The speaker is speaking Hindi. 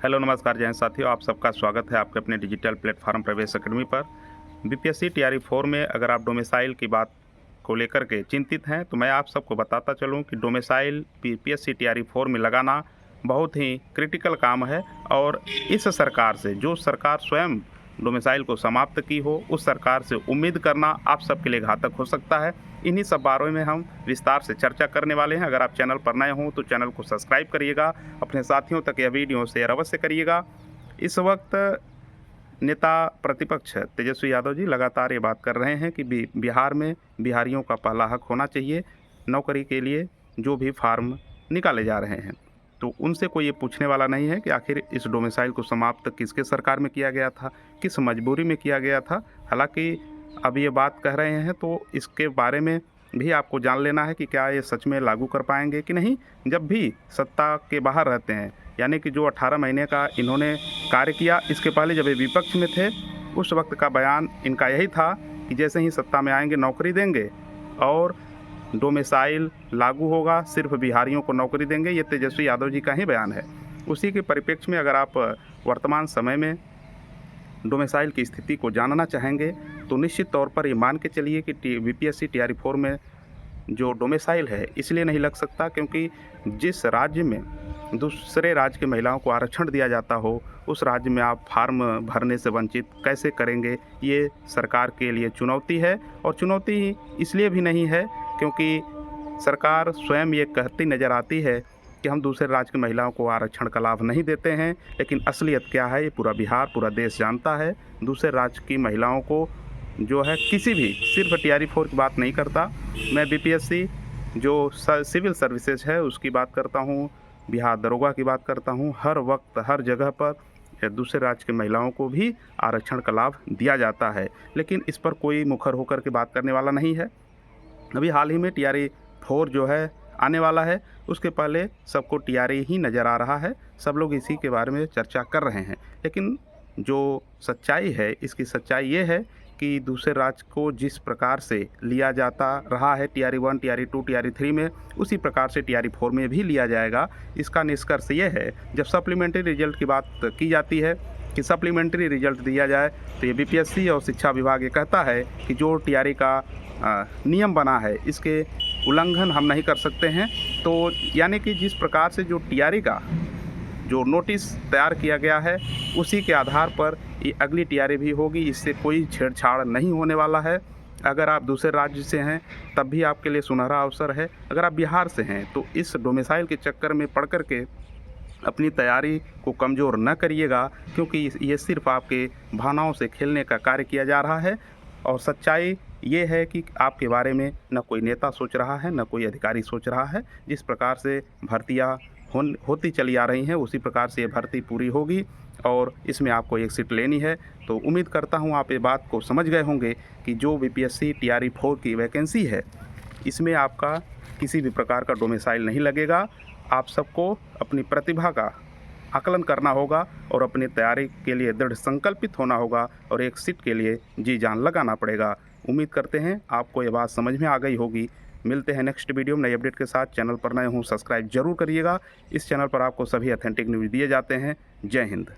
हेलो नमस्कार जय हिंद साथियों, आप सबका स्वागत है आपके अपने डिजिटल प्लेटफॉर्म प्रवेश अकेडमी पर। बीपीएससी टीआरई 4 में अगर आप डोमिसाइल की बात को लेकर के चिंतित हैं तो मैं आप सबको बताता चलूं कि डोमिसाइल बीपीएससी टीआरई 4 में लगाना बहुत ही क्रिटिकल काम है। और इस सरकार से, जो सरकार स्वयं डोमिसाइल को समाप्त की हो, उस सरकार से उम्मीद करना आप सबके लिए घातक हो सकता है। इन्हीं सब बारों में हम विस्तार से चर्चा करने वाले हैं। अगर आप चैनल पर नए हों तो चैनल को सब्सक्राइब करिएगा, अपने साथियों तक यह वीडियो शेयर अवश्य करिएगा। इस वक्त नेता प्रतिपक्ष तेजस्वी यादव जी लगातार ये बात कर रहे हैं कि बिहार में बिहारियों का पहला हक होना चाहिए नौकरी के लिए, जो भी फार्म निकाले जा रहे हैं। तो उनसे कोई ये पूछने वाला नहीं है कि आखिर इस डोमिसाइल को समाप्त किसके सरकार में किया गया था, किस मजबूरी में किया गया था। हालांकि अब ये बात कह रहे हैं तो इसके बारे में भी आपको जान लेना है कि क्या ये सच में लागू कर पाएंगे कि नहीं। जब भी सत्ता के बाहर रहते हैं, यानी कि जो 18 महीने का इन्होंने कार्य किया, इसके पहले जब ये विपक्ष में थे उस वक्त का बयान इनका यही था कि जैसे ही सत्ता में आएंगे नौकरी देंगे और डोमिसाइल लागू होगा, सिर्फ बिहारियों को नौकरी देंगे। ये तेजस्वी यादव जी का ही बयान है। उसी के परिप्रेक्ष्य में अगर आप वर्तमान समय में डोमिसाइल की स्थिति को जानना चाहेंगे तो निश्चित तौर पर ये मान के चलिए कि बीपीएससी टीआरई 4 में जो डोमिसाइल है इसलिए नहीं लग सकता क्योंकि जिस राज्य में दूसरे राज्य की महिलाओं को आरक्षण दिया जाता हो, उस राज्य में आप फार्म भरने से वंचित कैसे करेंगे। ये सरकार के लिए चुनौती है। और चुनौती इसलिए भी नहीं है क्योंकि सरकार स्वयं ये कहती नज़र आती है कि हम दूसरे राज्य की महिलाओं को आरक्षण का लाभ नहीं देते हैं, लेकिन असलियत क्या है ये पूरा बिहार, पूरा देश जानता है। दूसरे राज्य की महिलाओं को जो है किसी भी, सिर्फ टीआरई 4 की बात नहीं करता मैं, बीपीएससी जो सिविल सर्विसेज है उसकी बात करता हूँ, बिहार दरोगा की बात करता हूँ, हर वक्त हर जगह पर दूसरे राज्य के महिलाओं को भी आरक्षण का लाभ दिया जाता है। लेकिन इस पर कोई मुखर होकर के बात करने वाला नहीं है। अभी हाल ही में टीआरई 4 जो है आने वाला है, उसके पहले सबको टीआरई ही नज़र आ रहा है। सब लोग इसी के बारे में चर्चा कर रहे हैं, लेकिन जो सच्चाई है, इसकी सच्चाई ये है कि दूसरे राज्य को जिस प्रकार से लिया जाता रहा है टीआरई 1, टीआरई 2, टीआरई 3 में, उसी प्रकार से टीआरई 4 में भी लिया जाएगा। इसका निष्कर्ष ये है, जब सप्लीमेंट्री रिजल्ट की बात की जाती है कि सप्लीमेंट्री रिजल्ट दिया जाए, तो ये बीपीएससी और शिक्षा विभाग ये कहता है कि जो टीआरई का नियम बना है इसके उल्लंघन हम नहीं कर सकते हैं। तो यानी कि जिस प्रकार से जो टीआरई का जो नोटिस तैयार किया गया है उसी के आधार पर ये अगली टीआरई भी होगी। इससे कोई छेड़छाड़ नहीं होने वाला है। अगर आप दूसरे राज्य से हैं तब भी आपके लिए सुनहरा अवसर है। अगर आप बिहार से हैं तो इस डोमिसाइल के चक्कर में पड़ कर के अपनी तैयारी को कमज़ोर न करिएगा, क्योंकि ये सिर्फ आपके भावनाओं से खेलने का कार्य किया जा रहा है। और सच्चाई ये है कि आपके बारे में न कोई नेता सोच रहा है, न कोई अधिकारी सोच रहा है। जिस प्रकार से भर्तियाँ होती चली आ रही हैं उसी प्रकार से ये भर्ती पूरी होगी और इसमें आपको एक सीट लेनी है। तो उम्मीद करता हूँ आप ये बात को समझ गए होंगे कि जो बीपीएससी टीआरई 4 की वैकेंसी है इसमें आपका किसी भी प्रकार का डोमिसाइल नहीं लगेगा। आप सबको अपनी प्रतिभा का आकलन करना होगा और अपनी तैयारी के लिए दृढ़ संकल्पित होना होगा और एक सीट के लिए जी जान लगाना पड़ेगा। उम्मीद करते हैं आपको ये बात समझ में आ गई होगी। मिलते हैं नेक्स्ट वीडियो में नई अपडेट के साथ। चैनल पर नए हों सब्सक्राइब जरूर करिएगा। इस चैनल पर आपको सभी ऑथेंटिक न्यूज़ दिए जाते हैं। जय हिंद।